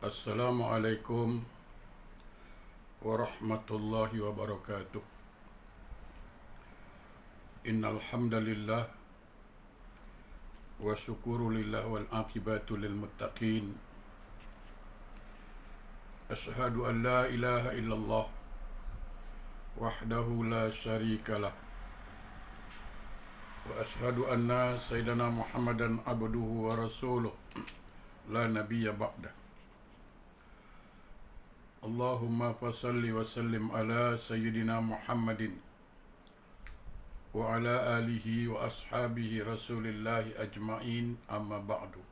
Assalamualaikum warahmatullahi wabarakatuh. Innal hamdalillah wa syukuru lillah wal aqibatu lil muttaqin. Asyhadu an la ilaha illallah wahdahu la syarikalah wa asyhadu anna sayyidana Muhammadan abduhu wa rasuluh la nabiyya ba'dah. Allahumma fasalli wa sallim ala sayyidina Muhammadin wa ala alihi wa ashabihi rasulillahi ajma'in, amma ba'du.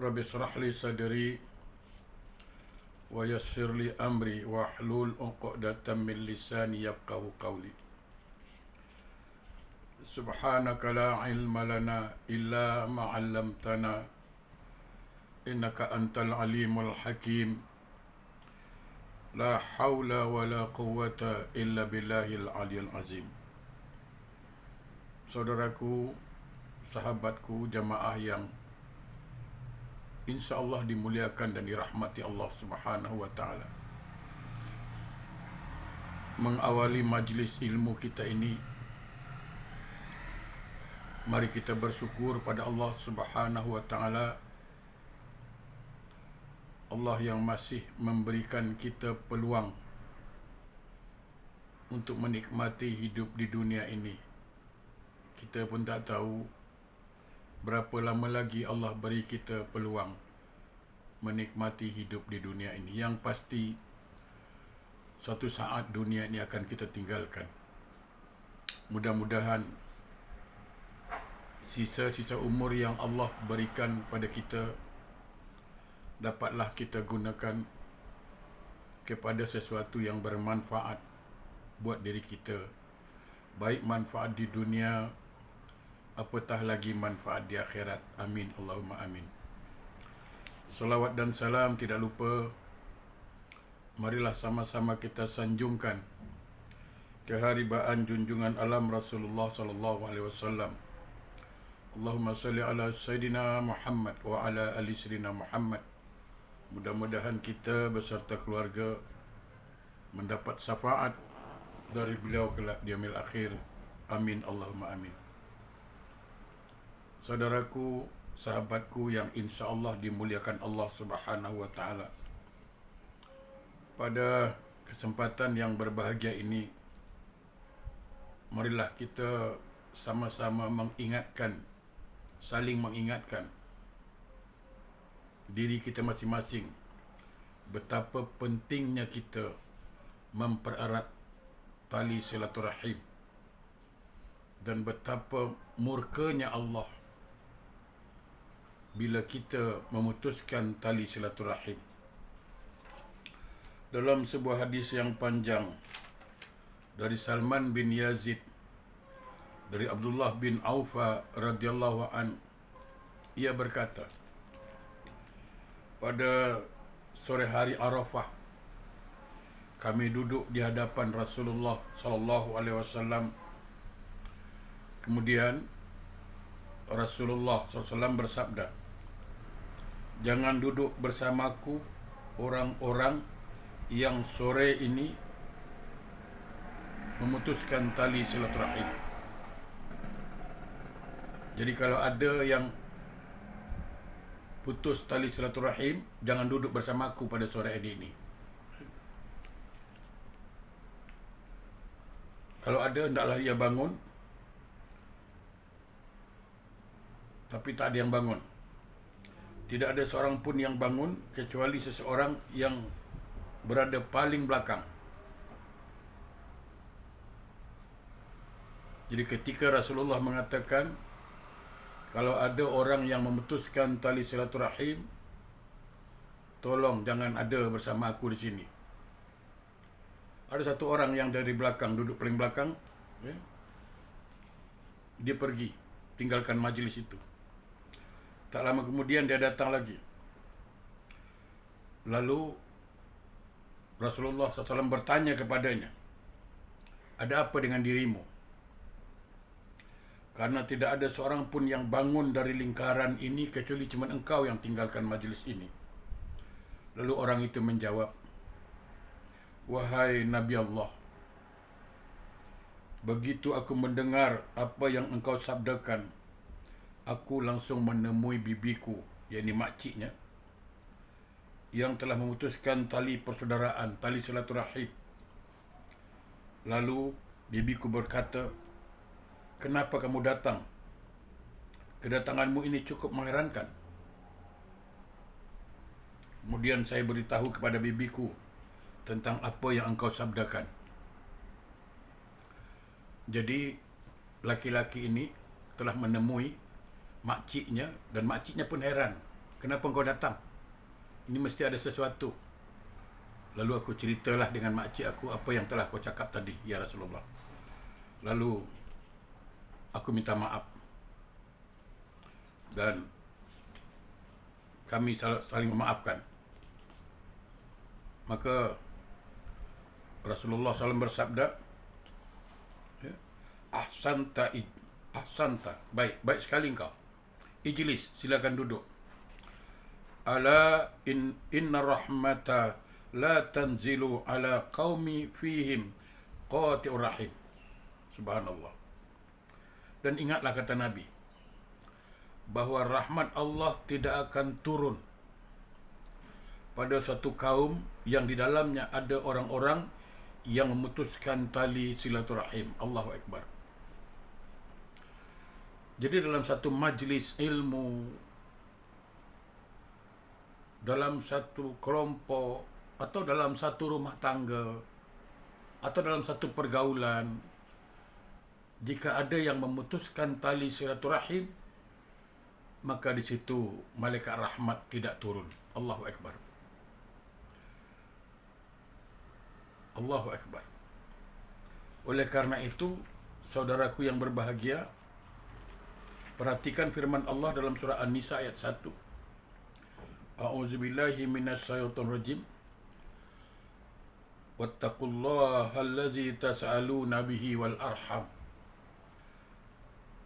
Rabbi shrah li sadri wa yassir li amri wa hlul 'uqdatam min lisani yafqahu qawli. Subhanaka la ilma lana illa ma 'allamtana innaka antal alimul hakim. La hawla wa la quwwata illa billahil aliyil azim. Saudaraku, sahabatku, jamaah yang insya-Allah dimuliakan dan dirahmati Allah Subhanahu wa taala. Mengawali majlis ilmu kita ini, mari kita bersyukur pada Allah Subhanahu wa taala, Allah yang masih memberikan kita peluang untuk menikmati hidup di dunia ini. Kita pun tak tahu berapa lama lagi Allah beri kita peluang menikmati hidup di dunia ini. Yang pasti suatu saat dunia ini akan kita tinggalkan. Mudah-mudahan sisa-sisa umur yang Allah berikan pada kita dapatlah kita gunakan kepada sesuatu yang bermanfaat buat diri kita, baik manfaat di dunia, apatah lagi manfaat di akhirat. Amin, Allahumma amin. Salawat dan salam tidak lupa, marilah sama-sama kita sanjungkan keharibaan junjungan alam Rasulullah sallallahu alaihi wasallam. Allahumma salli ala Sayyidina Muhammad wa ala ali Sayyidina Muhammad. Mudah-mudahan kita beserta keluarga mendapat syafaat dari beliau kelak di yaumil akhir. Amin, Allahumma amin. Saudaraku, sahabatku yang insya-Allah dimuliakan Allah Subhanahu wa taala. Pada kesempatan yang berbahagia ini, marilah kita sama-sama saling mengingatkan diri kita masing-masing betapa pentingnya kita mempererat tali silaturahim dan betapa murkanya Allah bila kita memutuskan tali silaturahim. Dalam sebuah hadis yang panjang dari Salman bin Yazid dari Abdullah bin Aufa radhiyallahu an, ia berkata, pada sore hari Arafah, kami duduk di hadapan Rasulullah sallallahu alaihi wasallam. Kemudian Rasulullah SAW bersabda, "Jangan duduk bersamaku orang-orang yang sore ini memutuskan tali silaturahim." Jadi kalau ada yang putus tali silaturahim, jangan duduk bersama aku pada sore hari ini. Kalau ada, hendaklah ia bangun. Tapi tak ada yang bangun. Tidak ada seorang pun yang bangun kecuali seseorang yang berada paling belakang. Jadi ketika Rasulullah mengatakan, kalau ada orang yang memutuskan tali silaturahim, tolong jangan ada bersama aku di sini. Ada satu orang yang dari belakang, duduk paling belakang, dia pergi, tinggalkan majlis itu. Tak lama kemudian dia datang lagi. Lalu Rasulullah SAW bertanya kepadanya, "Ada apa dengan dirimu?" Karena tidak ada seorang pun yang bangun dari lingkaran ini kecuali cuma engkau yang tinggalkan majlis ini. Lalu orang itu menjawab, wahai Nabi Allah, begitu aku mendengar apa yang engkau sabdakan, aku langsung menemui bibiku, yakni makciknya, yang telah memutuskan tali persaudaraan, tali silaturahim. Lalu bibiku berkata, kenapa kamu datang? Kedatanganmu ini cukup mengherankan. Kemudian saya beritahu kepada bibiku tentang apa yang engkau sabdakan. Jadi laki-laki ini telah menemui makciknya dan makciknya pun heran. Kenapa engkau datang? Ini mesti ada sesuatu. Lalu aku ceritalah dengan makcik aku apa yang telah kau cakap tadi, ya Rasulullah. Lalu aku minta maaf. Dan kami saling memaafkan. Maka Rasulullah SAW bersabda, ahsanta, baik sekali engkau. Ijlis, silakan duduk. Ala inna rahmata la tanzilu ala qaumi fihim qati'ur rahim. Subhanallah. Dan ingatlah kata Nabi, bahawa rahmat Allah tidak akan turun pada suatu kaum yang di dalamnya ada orang-orang yang memutuskan tali silaturahim. Allahu Akbar. Jadi dalam satu majlis ilmu, dalam satu kelompok, atau dalam satu rumah tangga, atau dalam satu pergaulan, jika ada yang memutuskan tali silaturahim, maka di situ malaikat rahmat tidak turun. Allahu Akbar. Allahu Akbar. Oleh karena itu, saudaraku yang berbahagia, perhatikan firman Allah dalam surah An-Nisa ayat 1. A'udzubillahi minasyaitonir rajim. Wattaqullaha allazi tas'aluna bihi wal arham.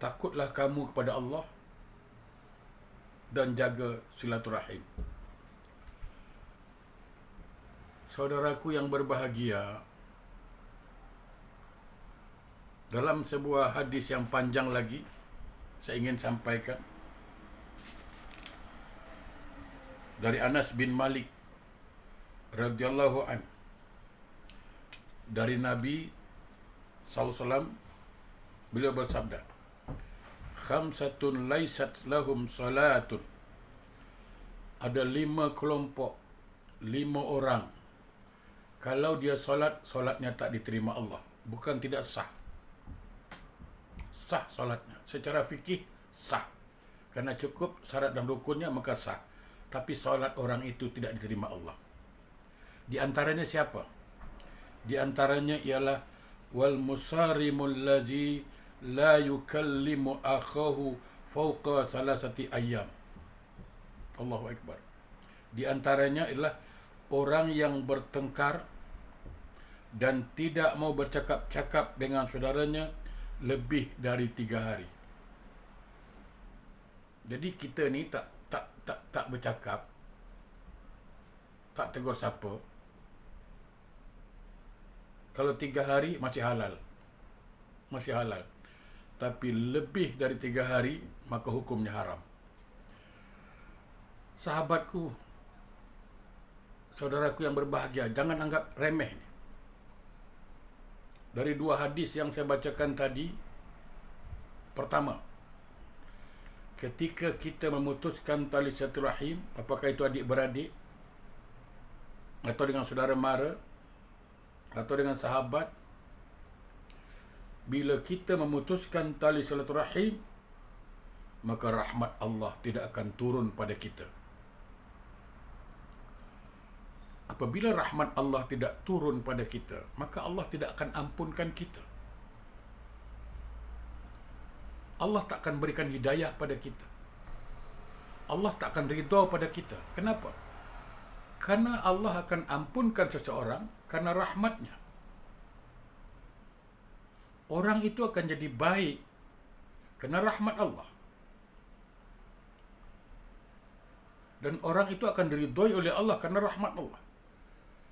Takutlah kamu kepada Allah dan jaga silaturahim. Saudaraku yang berbahagia, dalam sebuah hadis yang panjang lagi, saya ingin sampaikan dari Anas bin Malik radhiyallahu an, dari Nabi SAW, beliau bersabda, khamsatun laysat lahum salatun. Ada 5 kelompok, 5 orang, kalau dia solat, solatnya tak diterima Allah. Bukan tidak sah. Sah solatnya. Secara fikih sah. Karena cukup syarat dan rukunnya maka sah. Tapi solat orang itu tidak diterima Allah. Di antaranya siapa? Di antaranya ialah wal musarimul lazi la yukallimu akhahu fawqa salasati ayyam. Allahu Akbar. Di antaranya ialah orang yang bertengkar dan tidak mau bercakap-cakap dengan saudaranya lebih dari 3 hari. Jadi kita ni tak bercakap, tak tegur siapa. Kalau 3 hari masih halal. Masih halal. Tapi lebih dari 3 hari maka hukumnya haram. Sahabatku, saudaraku yang berbahagia, jangan anggap remeh. Dari 2 hadis yang saya bacakan tadi, pertama, ketika kita memutuskan tali silaturahim, apakah itu adik-beradik, atau dengan saudara mara, atau dengan sahabat, bila kita memutuskan tali silaturahim, maka rahmat Allah tidak akan turun pada kita. Apabila rahmat Allah tidak turun pada kita, maka Allah tidak akan ampunkan kita. Allah tak akan berikan hidayah pada kita. Allah tak akan ridha pada kita. Kenapa? Karena Allah akan ampunkan seseorang karena rahmatnya. Orang itu akan jadi baik Kerana rahmat Allah. Dan orang itu akan diridhoi oleh Allah kerana rahmat Allah.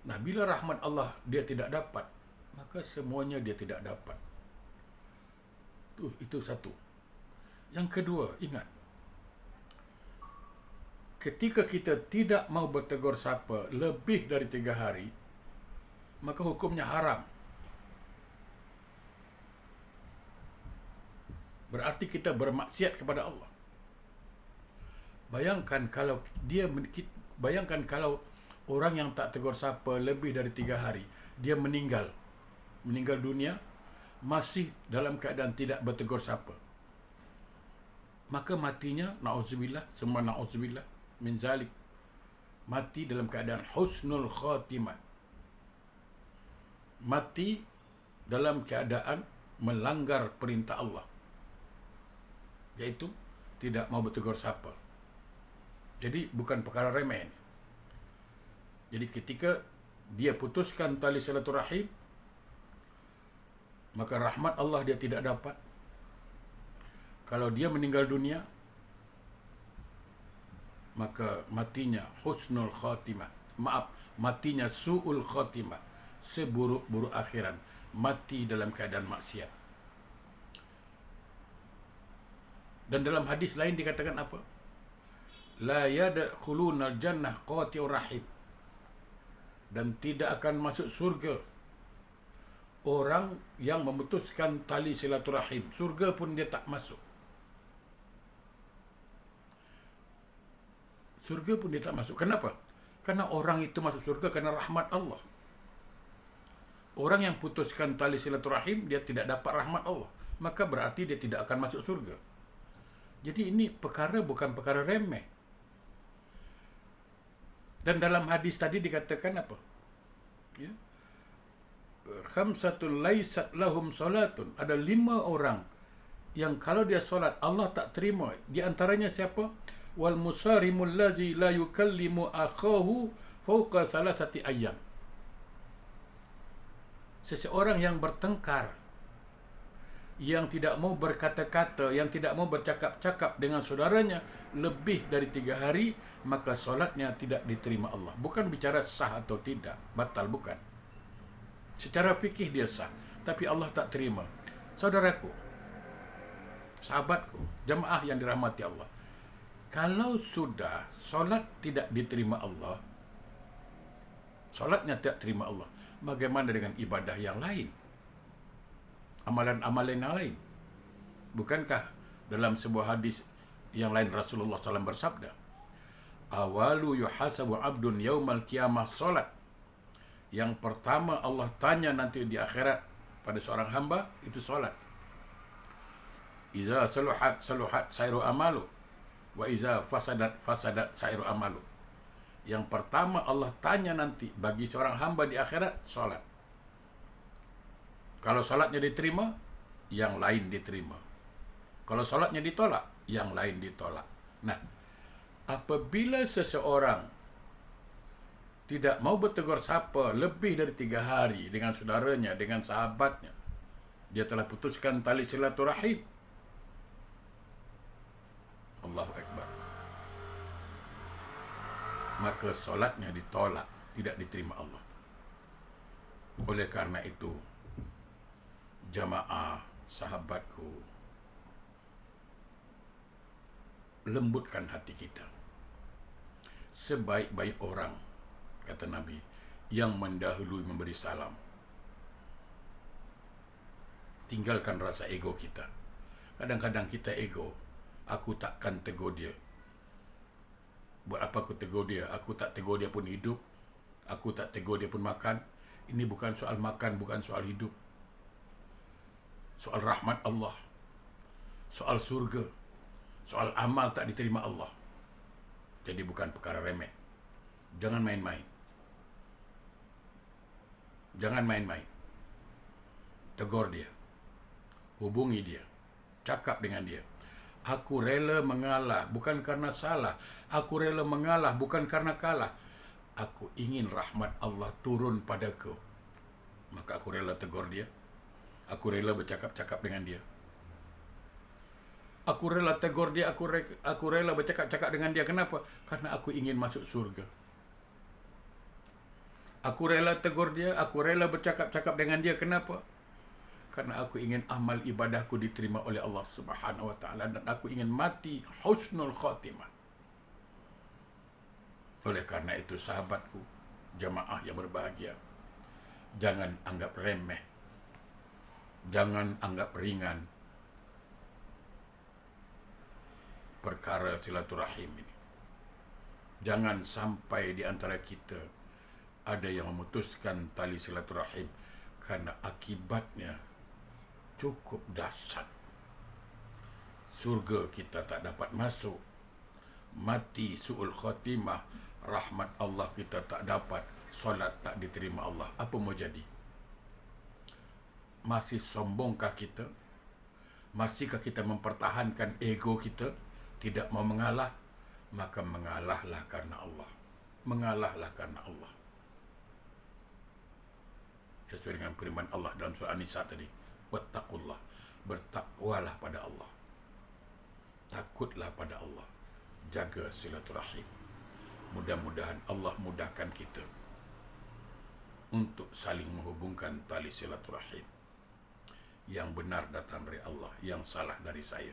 Nah, bila rahmat Allah dia tidak dapat, maka semuanya dia tidak dapat. Itu satu. Yang kedua, ingat. Ketika kita tidak mau bertegur sapa lebih dari 3 hari, maka hukumnya haram. Berarti kita bermaksiat kepada Allah. Bayangkan kalau orang yang tak tegur sapa lebih dari 3 hari, dia meninggal dunia, masih dalam keadaan tidak bertegur sapa. Maka matinya, na'udzubillah, semua na'udzubillah min zalik, mati dalam keadaan husnul khatimah. Mati dalam keadaan melanggar perintah Allah, iaitu tidak mau bertegur sapa. Jadi bukan perkara remeh. Jadi ketika dia putuskan tali silaturahim, maka rahmat Allah dia tidak dapat. Kalau dia meninggal dunia, maka matinya husnul khatimah. Matinya su'ul khatimah, seburuk-buruk akhiran, mati dalam keadaan maksiat. Dan dalam hadis lain dikatakan apa? La yadkhuluna al-jannah qati'ur rahim. Dan tidak akan masuk surga orang yang memutuskan tali silaturahim. Surga pun dia tak masuk. Surga pun dia tak masuk. Kenapa? Karena orang itu masuk surga kerana rahmat Allah. Orang yang putuskan tali silaturahim, dia tidak dapat rahmat Allah. Maka berarti dia tidak akan masuk surga. Jadi ini perkara bukan perkara remeh. Dan dalam hadis tadi dikatakan apa? Ya. Khamsatun laysat lahum salatun. Ada 5 orang yang kalau dia solat Allah tak terima. Di antaranya siapa? Wal musarimul lazi la yukallimu akhahu fawqa 3 ayyam. Seseorang yang bertengkar, yang tidak mau berkata-kata, yang tidak mau bercakap-cakap dengan saudaranya lebih dari 3 hari, maka solatnya tidak diterima Allah. Bukan bicara sah atau tidak, batal, bukan. Secara fikih dia sah, tapi Allah tak terima. Saudaraku, sahabatku, jemaah yang dirahmati Allah, kalau sudah solat tidak diterima Allah, solatnya tidak terima Allah, bagaimana dengan ibadah yang lain? Amalan-amalan yang lain. Bukankah dalam sebuah hadis yang lain Rasulullah SAW bersabda, awalu yuhasabu abdun yaumal qiyamah solat. Yang pertama Allah tanya nanti di akhirat pada seorang hamba itu solat. Iza saluhat sairu amalu, wa iza fasadat sairu amalu. Yang pertama Allah tanya nanti bagi seorang hamba di akhirat solat. Kalau solatnya diterima, yang lain diterima. Kalau solatnya ditolak, yang lain ditolak. Nah, apabila seseorang tidak mau bertegur sapa lebih dari 3 hari dengan saudaranya, dengan sahabatnya, dia telah putuskan tali silaturahim. Allahu Akbar. Maka solatnya ditolak, tidak diterima Allah. Oleh karena itu, jamaah, sahabatku, lembutkan hati kita. Sebaik-baik orang, kata Nabi, yang mendahului memberi salam. Tinggalkan rasa ego kita. Kadang-kadang kita ego. Aku takkan tegur dia. Buat apa aku tegur dia? Aku tak tegur dia pun hidup. Aku tak tegur dia pun makan. Ini bukan soal makan, bukan soal hidup. Soal rahmat Allah, soal surga, soal amal tak diterima Allah. Jadi bukan perkara remeh. Jangan main-main. Jangan main-main. Tegur dia. Hubungi dia. Cakap dengan dia. Aku rela mengalah bukan karena salah. Aku rela mengalah bukan karena kalah. Aku ingin rahmat Allah turun padaku. Maka aku rela tegur dia. Aku rela bercakap-cakap dengan dia. Aku rela tegur dia, aku rela bercakap-cakap dengan dia. Kenapa? Karena aku ingin masuk surga. Aku rela tegur dia, aku rela bercakap-cakap dengan dia. Kenapa? Karena aku ingin amal ibadahku diterima oleh Allah Subhanahu wa taala dan aku ingin mati husnul khatimah. Oleh karena itu sahabatku, jamaah yang berbahagia, jangan anggap remeh, jangan anggap ringan perkara silaturahim ini. Jangan sampai di antara kita ada yang memutuskan tali silaturahim karena akibatnya cukup dahsyat. Surga kita tak dapat masuk, mati su'ul khatimah, rahmat Allah kita tak dapat, solat tak diterima Allah. Apa mau jadi? Masih sombongkah kita? Masihkah kita mempertahankan ego kita, tidak mau mengalah? Maka mengalahlah karena Allah. Mengalahlah karena Allah. Sesuai dengan firman Allah dalam surah An-Nisa tadi, wattaqullah, bertakwalah pada Allah, takutlah pada Allah, jaga silaturahim. Mudah-mudahan Allah mudahkan kita untuk saling menghubungkan tali silaturahim. Yang benar datang dari Allah, yang salah dari saya.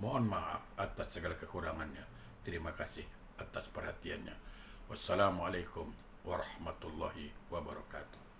Mohon maaf atas segala kekurangannya. Terima kasih atas perhatiannya. Wassalamualaikum warahmatullahi wabarakatuh.